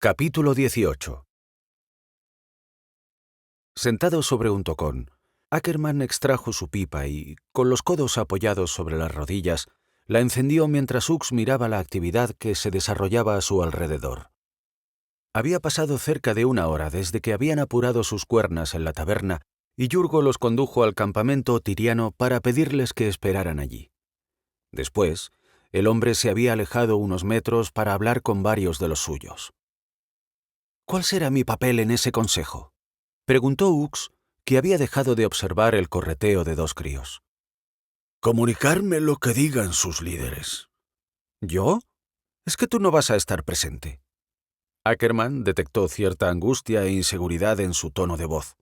Capítulo 18. Sentado sobre un tocón, Ackerman extrajo su pipa y, con los codos apoyados sobre las rodillas, la encendió mientras Ux miraba la actividad que se desarrollaba a su alrededor. Había pasado cerca de 1 hora desde que habían apurado sus cuernas en la taberna y Yurgo los condujo al campamento tiriano para pedirles que esperaran allí. Después, el hombre se había alejado unos metros para hablar con varios de los suyos. ¿Cuál será mi papel en ese consejo?, preguntó Ux, que había dejado de observar el correteo de 2 críos. Comunicarme lo que digan sus líderes. ¿Yo? Es que tú no vas a estar presente. Ackerman detectó cierta angustia e inseguridad en su tono de voz.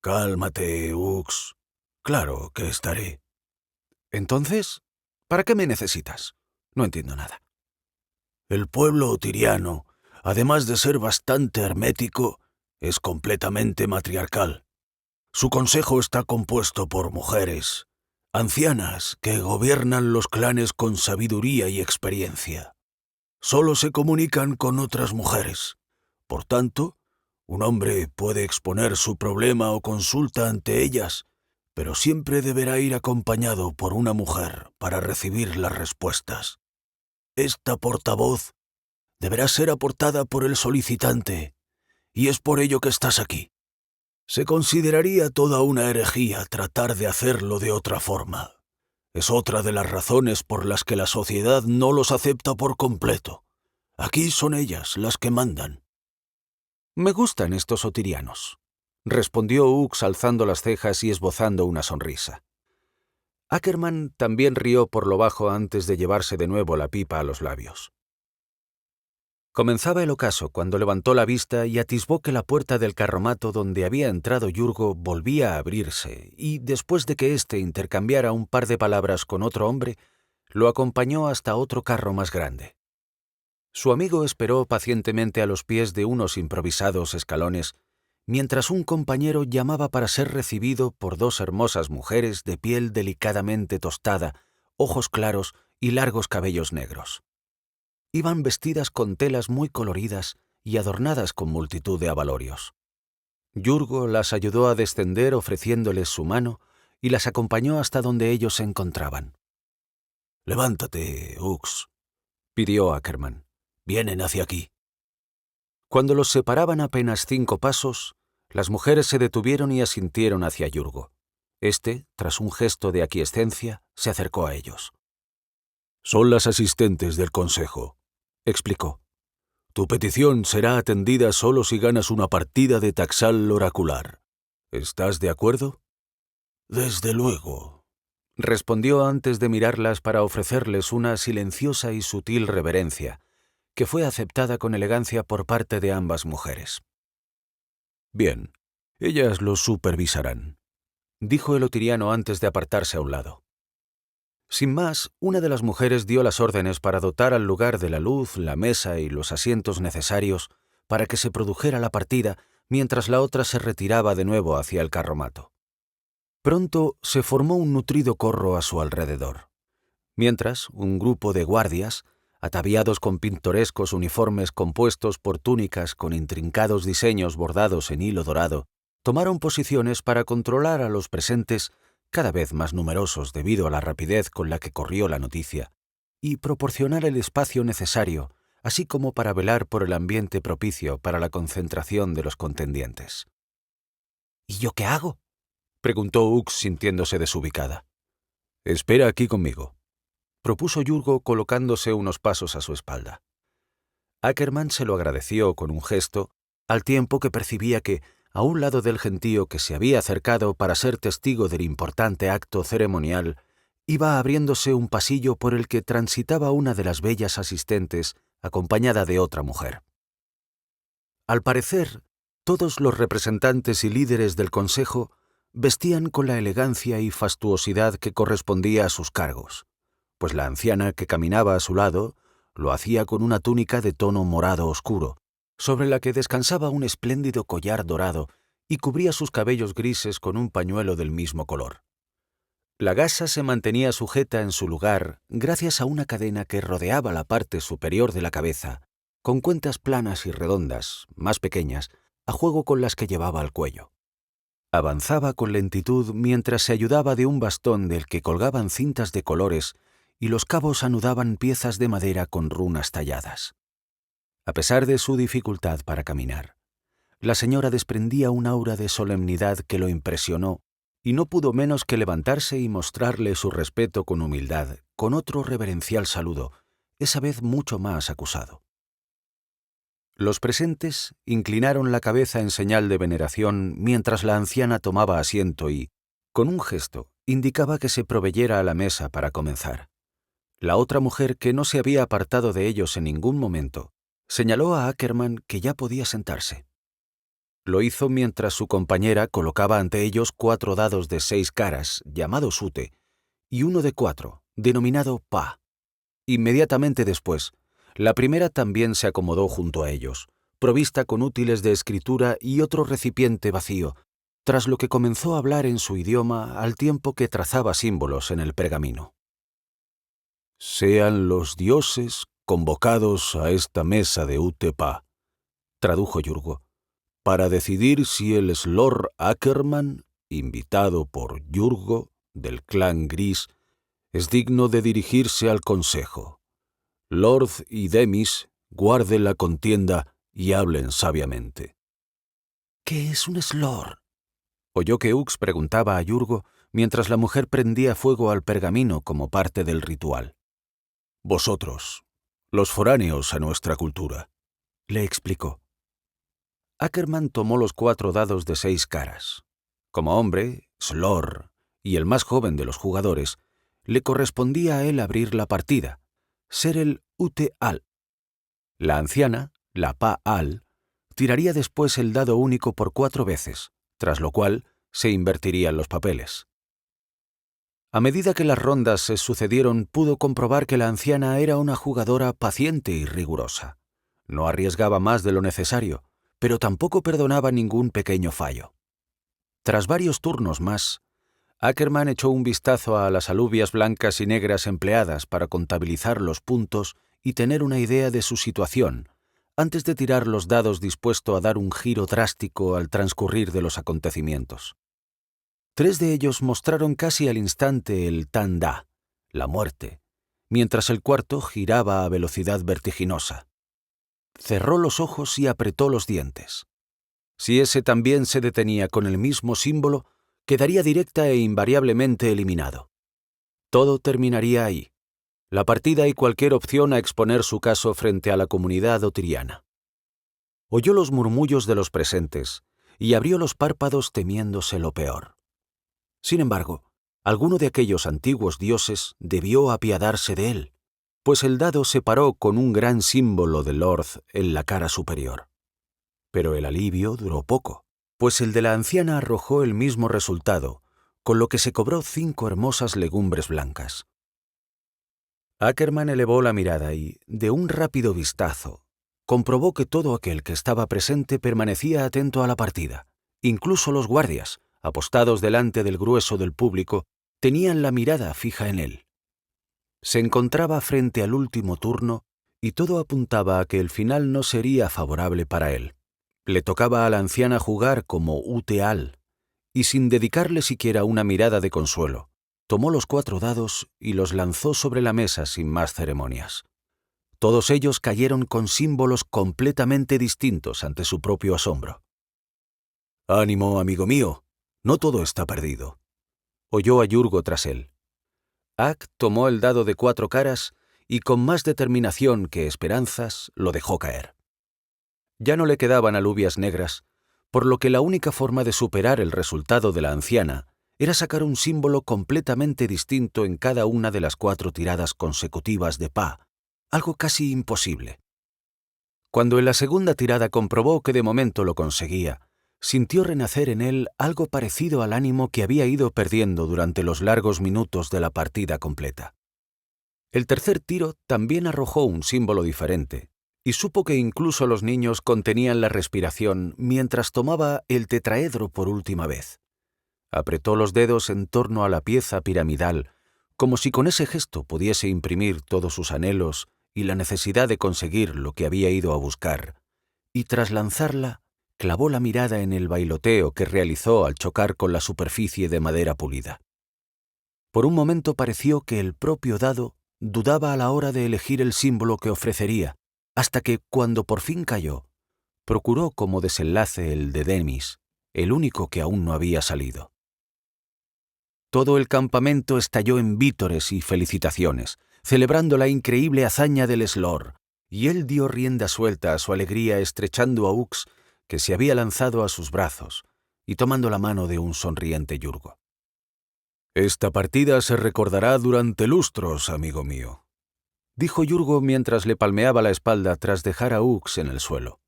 Cálmate, Ux. Claro que estaré. Entonces, ¿para qué me necesitas? No entiendo nada. El pueblo tiriano, además de ser bastante hermético, es completamente matriarcal. Su consejo está compuesto por mujeres, ancianas que gobiernan los clanes con sabiduría y experiencia. Solo se comunican con otras mujeres. Por tanto, un hombre puede exponer su problema o consulta ante ellas, pero siempre deberá ir acompañado por una mujer para recibir las respuestas. Esta portavoz deberá ser aportada por el solicitante, y es por ello que estás aquí. Se consideraría toda una herejía tratar de hacerlo de otra forma. Es otra de las razones por las que la sociedad no los acepta por completo. Aquí son ellas las que mandan. Me gustan estos otirianos, respondió Ux alzando las cejas y esbozando una sonrisa. Ackerman también rió por lo bajo antes de llevarse de nuevo la pipa a los labios. Comenzaba el ocaso cuando levantó la vista y atisbó que la puerta del carromato donde había entrado Yurgo volvía a abrirse y, después de que éste intercambiara un par de palabras con otro hombre, lo acompañó hasta otro carro más grande. Su amigo esperó pacientemente a los pies de unos improvisados escalones, mientras un compañero llamaba para ser recibido por 2 hermosas mujeres de piel delicadamente tostada, ojos claros y largos cabellos negros. Iban vestidas con telas muy coloridas y adornadas con multitud de abalorios. Yurgo las ayudó a descender ofreciéndoles su mano y las acompañó hasta donde ellos se encontraban. «Levántate, Ux», pidió Ackerman. «Vienen hacia aquí». Cuando los separaban apenas 5 pasos, las mujeres se detuvieron y asintieron hacia Yurgo. Este, tras un gesto de aquiescencia, se acercó a ellos. «Son las asistentes del consejo», explicó. «Tu petición será atendida solo si ganas una partida de Taxal oracular. ¿Estás de acuerdo?» «Desde luego», respondió antes de mirarlas para ofrecerles una silenciosa y sutil reverencia, que fue aceptada con elegancia por parte de ambas mujeres. «Bien, ellas lo supervisarán», dijo el otiriano antes de apartarse a un lado. Sin más, una de las mujeres dio las órdenes para dotar al lugar de la luz, la mesa y los asientos necesarios para que se produjera la partida, mientras la otra se retiraba de nuevo hacia el carromato. Pronto se formó un nutrido corro a su alrededor. Mientras, un grupo de guardias, ataviados con pintorescos uniformes compuestos por túnicas con intrincados diseños bordados en hilo dorado, tomaron posiciones para controlar a los presentes, cada vez más numerosos debido a la rapidez con la que corrió la noticia, y proporcionar el espacio necesario, así como para velar por el ambiente propicio para la concentración de los contendientes. ¿Y yo qué hago?, preguntó Ux sintiéndose desubicada. «Espera aquí conmigo», propuso Yurgo colocándose unos pasos a su espalda. Ackerman se lo agradeció con un gesto, al tiempo que percibía que, a un lado del gentío que se había acercado para ser testigo del importante acto ceremonial, iba abriéndose un pasillo por el que transitaba una de las bellas asistentes, acompañada de otra mujer. Al parecer, todos los representantes y líderes del consejo vestían con la elegancia y fastuosidad que correspondía a sus cargos, pues la anciana que caminaba a su lado lo hacía con una túnica de tono morado oscuro, sobre la que descansaba un espléndido collar dorado y cubría sus cabellos grises con un pañuelo del mismo color. La gasa se mantenía sujeta en su lugar gracias a una cadena que rodeaba la parte superior de la cabeza con cuentas planas y redondas, más pequeñas, a juego con las que llevaba al cuello. Avanzaba con lentitud mientras se ayudaba de un bastón del que colgaban cintas de colores y los cabos anudaban piezas de madera con runas talladas. A pesar de su dificultad para caminar, la señora desprendía un aura de solemnidad que lo impresionó y no pudo menos que levantarse y mostrarle su respeto con humildad, con otro reverencial saludo, esa vez mucho más acusado. Los presentes inclinaron la cabeza en señal de veneración mientras la anciana tomaba asiento y, con un gesto, indicaba que se proveyera a la mesa para comenzar. La otra mujer, que no se había apartado de ellos en ningún momento, señaló a Ackerman que ya podía sentarse. Lo hizo mientras su compañera colocaba ante ellos 4 dados de 6 caras, llamados ute, y uno de 4, denominado pa. Inmediatamente después, la primera también se acomodó junto a ellos, provista con útiles de escritura y otro recipiente vacío, tras lo que comenzó a hablar en su idioma al tiempo que trazaba símbolos en el pergamino. «Sean los dioses convocados a esta mesa de Utepa», tradujo Yurgo, «para decidir si el Slor Ackerman, invitado por Yurgo, del clan Gris, es digno de dirigirse al consejo. Lord y Demis guarden la contienda y hablen sabiamente». «¿Qué es un Slor?», oyó que Ux preguntaba a Yurgo mientras la mujer prendía fuego al pergamino como parte del ritual. «Vosotros, los foráneos a nuestra cultura», le explicó. Ackerman tomó los 4 dados de 6 caras. Como hombre, Slor, y el más joven de los jugadores, le correspondía a él abrir la partida, ser el Ute-Al. La anciana, la Pa-Al, tiraría después el dado único por 4 veces, tras lo cual se invertirían los papeles. A medida que las rondas se sucedieron, pudo comprobar que la anciana era una jugadora paciente y rigurosa. No arriesgaba más de lo necesario, pero tampoco perdonaba ningún pequeño fallo. Tras varios turnos más, Ackerman echó un vistazo a las alubias blancas y negras empleadas para contabilizar los puntos y tener una idea de su situación, antes de tirar los dados dispuesto a dar un giro drástico al transcurrir de los acontecimientos. 3 de ellos mostraron casi al instante el Tanda, la muerte, mientras el cuarto giraba a velocidad vertiginosa. Cerró los ojos y apretó los dientes. Si ese también se detenía con el mismo símbolo, quedaría directa e invariablemente eliminado. Todo terminaría ahí. La partida y cualquier opción a exponer su caso frente a la comunidad otiriana. Oyó los murmullos de los presentes y abrió los párpados temiéndose lo peor. Sin embargo, alguno de aquellos antiguos dioses debió apiadarse de él, pues el dado se paró con un gran símbolo de Lord en la cara superior. Pero el alivio duró poco, pues el de la anciana arrojó el mismo resultado, con lo que se cobró 5 hermosas legumbres blancas. Ackerman elevó la mirada y, de un rápido vistazo, comprobó que todo aquel que estaba presente permanecía atento a la partida. Incluso los guardias, apostados delante del grueso del público, tenían la mirada fija en él. Se encontraba frente al último turno y todo apuntaba a que el final no sería favorable para él. Le tocaba a la anciana jugar como Ute-Al, y sin dedicarle siquiera una mirada de consuelo, tomó los 4 dados y los lanzó sobre la mesa sin más ceremonias. Todos ellos cayeron con símbolos completamente distintos ante su propio asombro. «Ánimo, amigo mío, no todo está perdido», oyó a Yurgo tras él. Ak tomó el dado de 4 caras y con más determinación que esperanzas lo dejó caer. Ya no le quedaban alubias negras, por lo que la única forma de superar el resultado de la anciana era sacar un símbolo completamente distinto en cada una de las 4 tiradas consecutivas de Pa, algo casi imposible. Cuando en la segunda tirada comprobó que de momento lo conseguía, sintió renacer en él algo parecido al ánimo que había ido perdiendo durante los largos minutos de la partida completa. El tercer tiro también arrojó un símbolo diferente, y supo que incluso los niños contenían la respiración mientras tomaba el tetraedro por última vez. Apretó los dedos en torno a la pieza piramidal, como si con ese gesto pudiese imprimir todos sus anhelos y la necesidad de conseguir lo que había ido a buscar, y tras lanzarla, clavó la mirada en el bailoteo que realizó al chocar con la superficie de madera pulida. Por un momento pareció que el propio dado dudaba a la hora de elegir el símbolo que ofrecería, hasta que, cuando por fin cayó, procuró como desenlace el de Demis, el único que aún no había salido. Todo el campamento estalló en vítores y felicitaciones, celebrando la increíble hazaña del Slor, y él dio rienda suelta a su alegría estrechando a Ux, que se había lanzado a sus brazos, y tomando la mano de un sonriente Yurgo. «Esta partida se recordará durante lustros, amigo mío», dijo Yurgo mientras le palmeaba la espalda tras dejar a Ux en el suelo.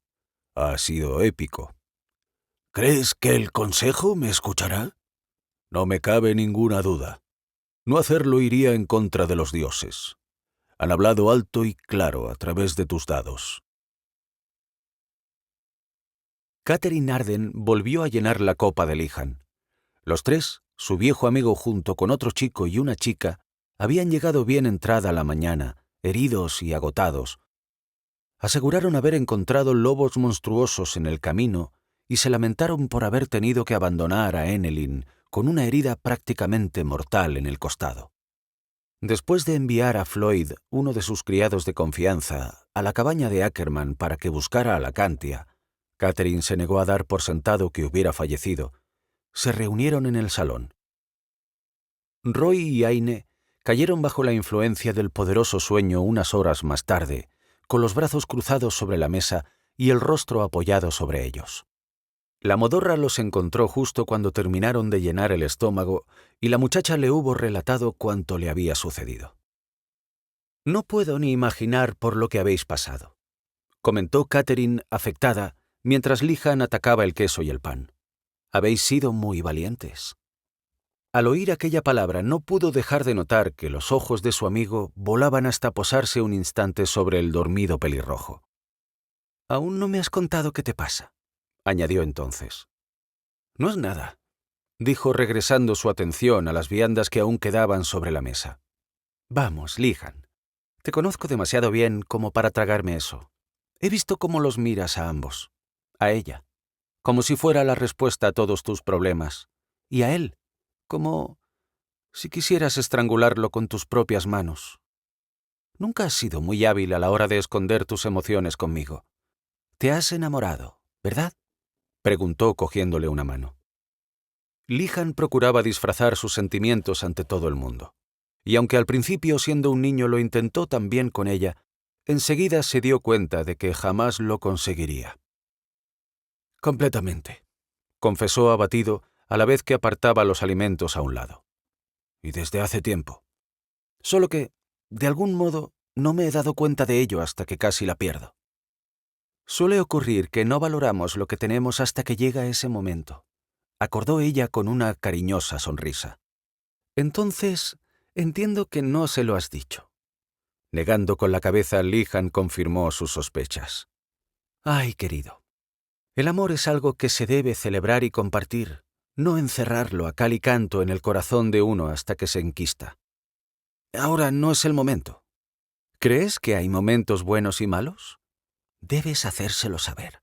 «Ha sido épico». ¿Crees que el consejo me escuchará? No me cabe ninguna duda. No hacerlo iría en contra de los dioses. Han hablado alto y claro a través de tus dados. Catherine Arden volvió a llenar la copa de Lihan. Los tres, su viejo amigo junto con otro chico y una chica, habían llegado bien entrada la mañana, heridos y agotados. Aseguraron haber encontrado lobos monstruosos en el camino y se lamentaron por haber tenido que abandonar a Enelin con una herida prácticamente mortal en el costado. Después de enviar a Floyd, uno de sus criados de confianza, a la cabaña de Ackerman para que buscara a la Cantia, Catherine se negó a dar por sentado que hubiera fallecido. Se reunieron en el salón. Roy y Aine cayeron bajo la influencia del poderoso sueño unas horas más tarde, con los brazos cruzados sobre la mesa y el rostro apoyado sobre ellos. La modorra los encontró justo cuando terminaron de llenar el estómago y la muchacha le hubo relatado cuanto le había sucedido. «No puedo ni imaginar por lo que habéis pasado», comentó Catherine afectada mientras Lihan atacaba el queso y el pan. «Habéis sido muy valientes». Al oír aquella palabra no pudo dejar de notar que los ojos de su amigo volaban hasta posarse un instante sobre el dormido pelirrojo. «Aún no me has contado qué te pasa», añadió entonces. «No es nada», dijo regresando su atención a las viandas que aún quedaban sobre la mesa. «Vamos, Lihan. Te conozco demasiado bien como para tragarme eso. He visto cómo los miras a ambos. A ella, como si fuera la respuesta a todos tus problemas. Y a él, como si quisieras estrangularlo con tus propias manos. Nunca has sido muy hábil a la hora de esconder tus emociones conmigo. Te has enamorado, ¿verdad?», preguntó cogiéndole una mano. Lihan procuraba disfrazar sus sentimientos ante todo el mundo. Y aunque al principio, siendo un niño, lo intentó también con ella, enseguida se dio cuenta de que jamás lo conseguiría. «Completamente», confesó abatido a la vez que apartaba los alimentos a un lado. «Y desde hace tiempo. Solo que, de algún modo, no me he dado cuenta de ello hasta que casi la pierdo. Suele ocurrir que no valoramos lo que tenemos hasta que llega ese momento», acordó ella con una cariñosa sonrisa. «Entonces, entiendo que no se lo has dicho». Negando con la cabeza, Lihan confirmó sus sospechas. «Ay, querido, el amor es algo que se debe celebrar y compartir, no encerrarlo a cal y canto en el corazón de uno hasta que se enquista. Ahora no es el momento. ¿Crees que hay momentos buenos y malos? Debes hacérselo saber.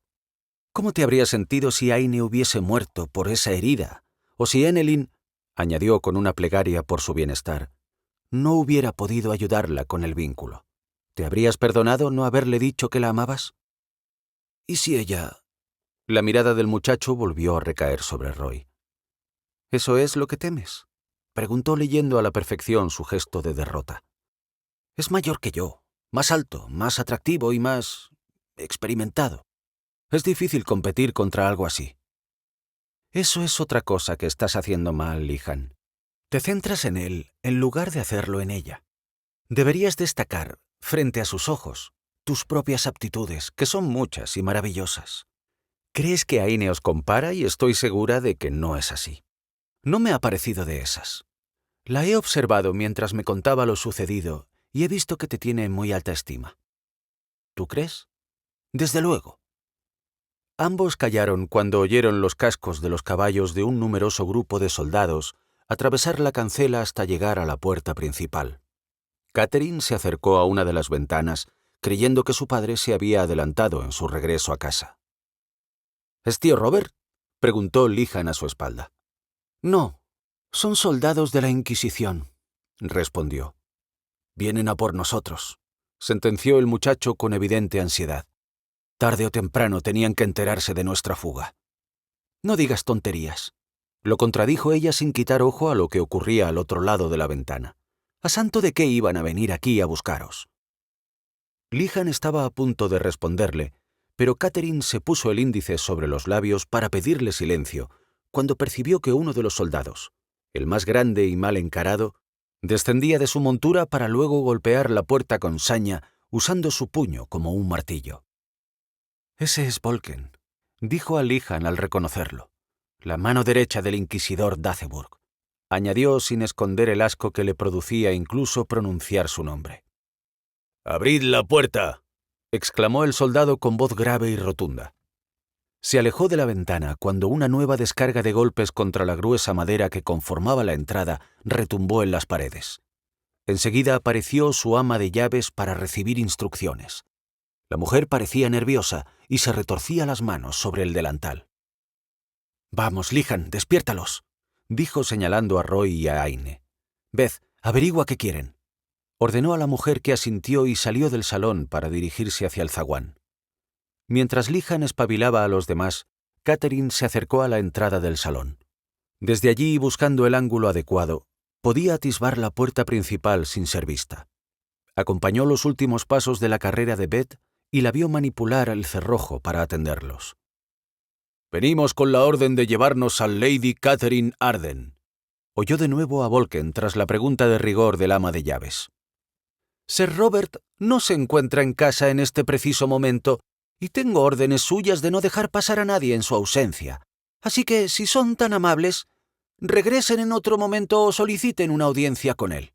¿Cómo te habrías sentido si Aine hubiese muerto por esa herida? O si Enelin, añadió con una plegaria por su bienestar, no hubiera podido ayudarla con el vínculo. ¿Te habrías perdonado no haberle dicho que la amabas? ¿Y si ella...?» La mirada del muchacho volvió a recaer sobre Roy. «¿Eso es lo que temes?», preguntó leyendo a la perfección su gesto de derrota. «Es mayor que yo, más alto, más atractivo y más... experimentado. Es difícil competir contra algo así». «Eso es otra cosa que estás haciendo mal, Lihan. Te centras en él en lugar de hacerlo en ella. Deberías destacar, frente a sus ojos, tus propias aptitudes, que son muchas y maravillosas. Crees que Aine os compara y estoy segura de que no es así. No me ha parecido de esas. La he observado mientras me contaba lo sucedido y he visto que te tiene en muy alta estima». «¿Tú crees?» «Desde luego». Ambos callaron cuando oyeron los cascos de los caballos de un numeroso grupo de soldados atravesar la cancela hasta llegar a la puerta principal. Catherine se acercó a una de las ventanas, creyendo que su padre se había adelantado en su regreso a casa. —¿Es tío Robert? —preguntó Lihan a su espalda. —No, son soldados de la Inquisición —respondió. —Vienen a por nosotros —sentenció el muchacho con evidente ansiedad. Tarde o temprano tenían que enterarse de nuestra fuga. —No digas tonterías —lo contradijo ella sin quitar ojo a lo que ocurría al otro lado de la ventana. —¿A santo de qué iban a venir aquí a buscaros? Lihan estaba a punto de responderle, pero Catherine se puso el índice sobre los labios para pedirle silencio, cuando percibió que uno de los soldados, el más grande y mal encarado, descendía de su montura para luego golpear la puerta con saña, usando su puño como un martillo. —Ese es Volken —dijo a Lihan al reconocerlo—, la mano derecha del inquisidor Datheburg —añadió sin esconder el asco que le producía incluso pronunciar su nombre. —¡Abrid la puerta! —exclamó el soldado con voz grave y rotunda. Se alejó de la ventana cuando una nueva descarga de golpes contra la gruesa madera que conformaba la entrada retumbó en las paredes. Enseguida apareció su ama de llaves para recibir instrucciones. La mujer parecía nerviosa y se retorcía las manos sobre el delantal. —Vamos, Lihan, despiértalos —dijo señalando a Roy y a Aine. —Beth, averigua qué quieren. Ordenó a la mujer, que asintió y salió del salón para dirigirse hacia el zaguán. Mientras Lihan espabilaba a los demás, Catherine se acercó a la entrada del salón. Desde allí, buscando el ángulo adecuado, podía atisbar la puerta principal sin ser vista. Acompañó los últimos pasos de la carrera de Beth y la vio manipular el cerrojo para atenderlos. —Venimos con la orden de llevarnos a Lady Catherine Arden —oyó de nuevo a Volken tras la pregunta de rigor del ama de llaves. —Sir Robert no se encuentra en casa en este preciso momento y tengo órdenes suyas de no dejar pasar a nadie en su ausencia. Así que, si son tan amables, regresen en otro momento o soliciten una audiencia con él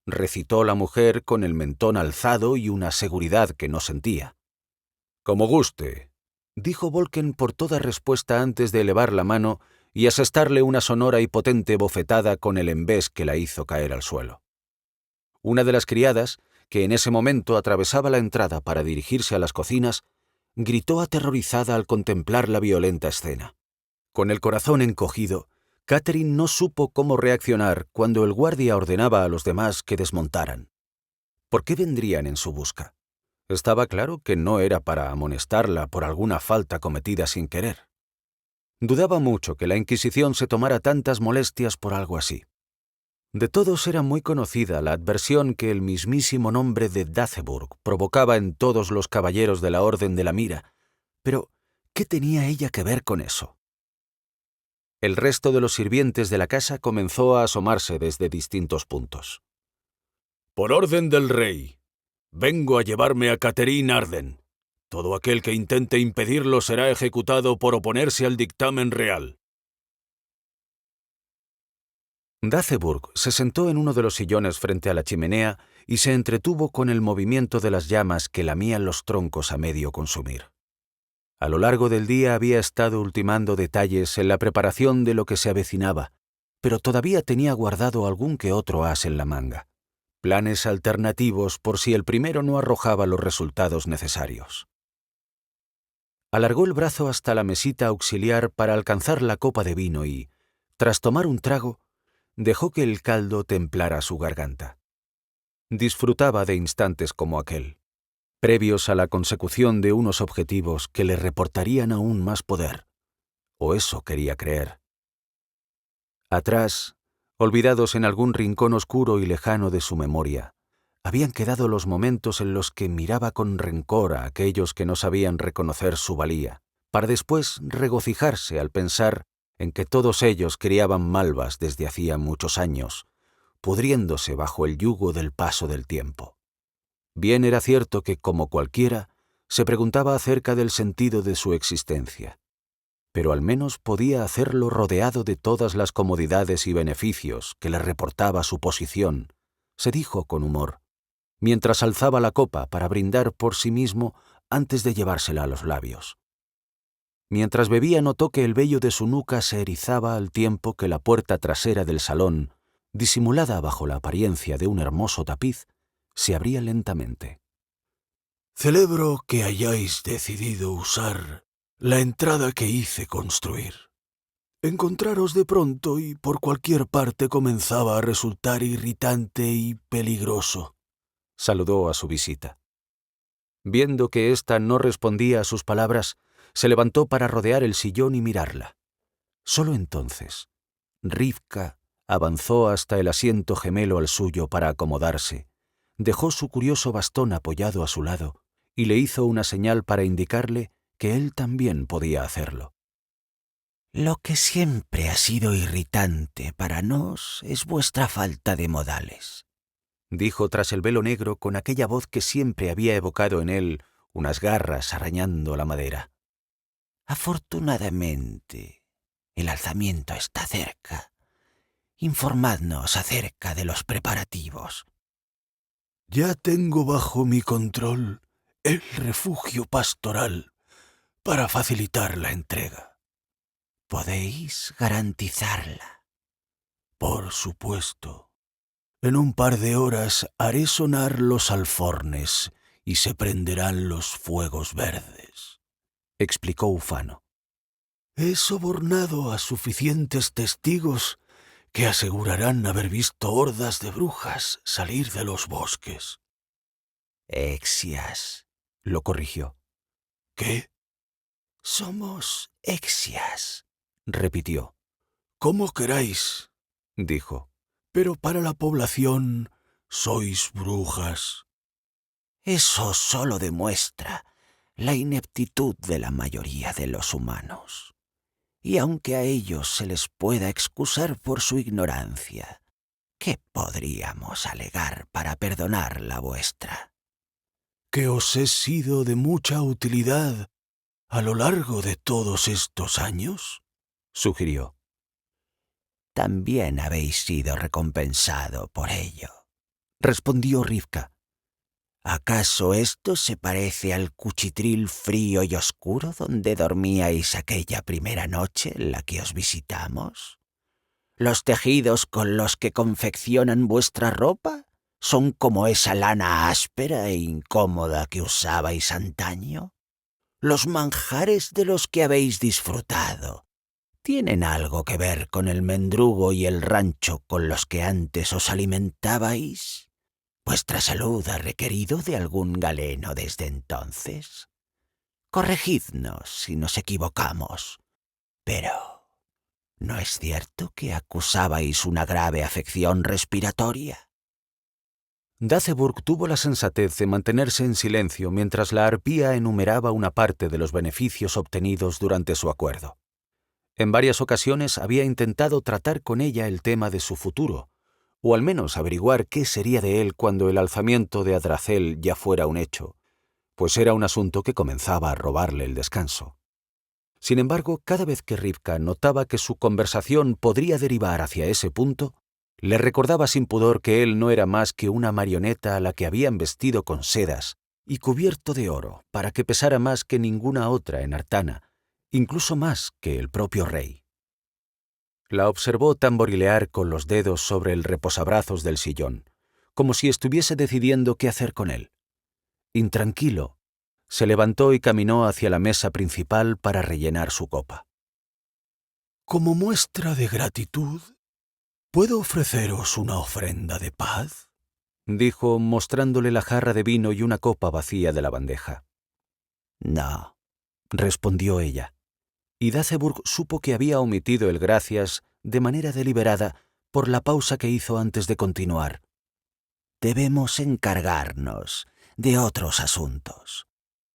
—recitó la mujer con el mentón alzado y una seguridad que no sentía. —Como guste —dijo Volken por toda respuesta antes de elevar la mano y asestarle una sonora y potente bofetada con el embés que la hizo caer al suelo. Una de las criadas, que en ese momento atravesaba la entrada para dirigirse a las cocinas, gritó aterrorizada al contemplar la violenta escena. Con el corazón encogido, Catherine no supo cómo reaccionar cuando el guardia ordenaba a los demás que desmontaran. ¿Por qué vendrían en su busca? Estaba claro que no era para amonestarla por alguna falta cometida sin querer. Dudaba mucho que la Inquisición se tomara tantas molestias por algo así. De todos era muy conocida la adversión que el mismísimo nombre de Datheburg provocaba en todos los caballeros de la Orden de la Mira, pero ¿qué tenía ella que ver con eso? El resto de los sirvientes de la casa comenzó a asomarse desde distintos puntos. —Por orden del rey, vengo a llevarme a Catherine Arden. Todo aquel que intente impedirlo será ejecutado por oponerse al dictamen real. Datheburg se sentó en uno de los sillones frente a la chimenea y se entretuvo con el movimiento de las llamas que lamían los troncos a medio consumir. A lo largo del día había estado ultimando detalles en la preparación de lo que se avecinaba, pero todavía tenía guardado algún que otro as en la manga. Planes alternativos por si el primero no arrojaba los resultados necesarios. Alargó el brazo hasta la mesita auxiliar para alcanzar la copa de vino y, tras tomar un trago, dejó que el caldo templara su garganta. Disfrutaba de instantes como aquel, previos a la consecución de unos objetivos que le reportarían aún más poder, o eso quería creer. Atrás, olvidados en algún rincón oscuro y lejano de su memoria, habían quedado los momentos en los que miraba con rencor a aquellos que no sabían reconocer su valía, para después regocijarse al pensar en que todos ellos criaban malvas desde hacía muchos años, pudriéndose bajo el yugo del paso del tiempo. Bien era cierto que, como cualquiera, se preguntaba acerca del sentido de su existencia, pero al menos podía hacerlo rodeado de todas las comodidades y beneficios que le reportaba su posición, se dijo con humor, mientras alzaba la copa para brindar por sí mismo antes de llevársela a los labios. Mientras bebía notó que el vello de su nuca se erizaba al tiempo que la puerta trasera del salón, disimulada bajo la apariencia de un hermoso tapiz, se abría lentamente. Celebro que hayáis decidido usar la entrada que hice construir. Encontraros de pronto y por cualquier parte comenzaba a resultar irritante y peligroso. Saludó a su visita. Viendo que ésta no respondía a sus palabras, se levantó para rodear el sillón y mirarla. Solo entonces, Rivka avanzó hasta el asiento gemelo al suyo para acomodarse, dejó su curioso bastón apoyado a su lado y le hizo una señal para indicarle que él también podía hacerlo. Lo que siempre ha sido irritante para nos es vuestra falta de modales, dijo tras el velo negro con aquella voz que siempre había evocado en él unas garras arañando la madera. Afortunadamente, el alzamiento está cerca. Informadnos acerca de los preparativos. Ya tengo bajo mi control el refugio pastoral para facilitar la entrega. ¿Podéis garantizarla? Por supuesto. En un par de horas haré sonar los alfornes y se prenderán los fuegos verdes, explicó Ufano. He sobornado a suficientes testigos que asegurarán haber visto hordas de brujas salir de los bosques. Exias, lo corrigió. ¿Qué? Somos exias, repitió. Como queráis, dijo. Pero para la población sois brujas. Eso solo demuestra la ineptitud de la mayoría de los humanos. Y aunque a ellos se les pueda excusar por su ignorancia, ¿qué podríamos alegar para perdonar la vuestra? Que os he sido de mucha utilidad a lo largo de todos estos años, sugirió. También habéis sido recompensado por ello, respondió Rivka. ¿Acaso esto se parece al cuchitril frío y oscuro donde dormíais aquella primera noche en la que os visitamos? ¿Los tejidos con los que confeccionan vuestra ropa son como esa lana áspera e incómoda que usabais antaño? ¿Los manjares de los que habéis disfrutado tienen algo que ver con el mendrugo y el rancho con los que antes os alimentabais? ¿Vuestra salud ha requerido de algún galeno desde entonces? Corregidnos si nos equivocamos, pero ¿no es cierto que acusabais una grave afección respiratoria? Daceburg tuvo la sensatez de mantenerse en silencio mientras la arpía enumeraba una parte de los beneficios obtenidos durante su acuerdo. En varias ocasiones había intentado tratar con ella el tema de su futuro, o al menos averiguar qué sería de él cuando el alzamiento de Adracel ya fuera un hecho, pues era un asunto que comenzaba a robarle el descanso. Sin embargo, cada vez que Rivka notaba que su conversación podría derivar hacia ese punto, le recordaba sin pudor que él no era más que una marioneta a la que habían vestido con sedas y cubierto de oro para que pesara más que ninguna otra en Artana, incluso más que el propio rey. La observó tamborilear con los dedos sobre el reposabrazos del sillón, como si estuviese decidiendo qué hacer con él. Intranquilo, se levantó y caminó hacia la mesa principal para rellenar su copa. Como muestra de gratitud, ¿puedo ofreceros una ofrenda de paz?, dijo, mostrándole la jarra de vino y una copa vacía de la bandeja. No, respondió ella. Y Daceburg supo que había omitido el gracias de manera deliberada por la pausa que hizo antes de continuar. Debemos encargarnos de otros asuntos,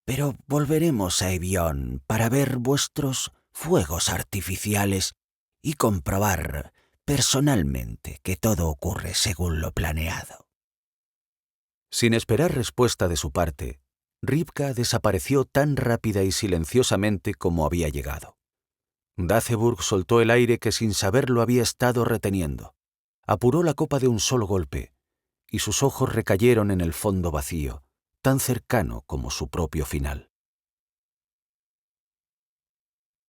pero volveremos a Evión para ver vuestros fuegos artificiales y comprobar personalmente que todo ocurre según lo planeado. Sin esperar respuesta de su parte, Rivka desapareció tan rápida y silenciosamente como había llegado. Daceburg soltó el aire que sin saberlo había estado reteniendo, apuró la copa de un solo golpe, y sus ojos recayeron en el fondo vacío, tan cercano como su propio final.